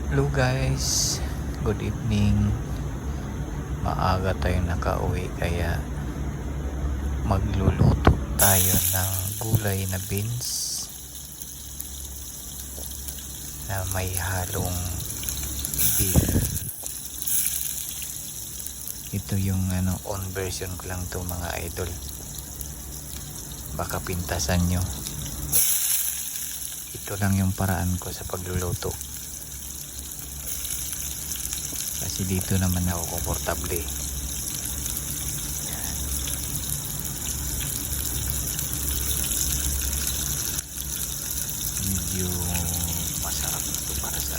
Hello guys, good evening. Maaga tayong nakauwi kaya magluluto tayo ng gulay na beans na may halong beef. Ito yung on version ko lang to mga idol. Baka pintasan nyo. Ito lang yung paraan ko sa pagluluto. Kasi dito naman ako komportable. Medyo masarap ito para sa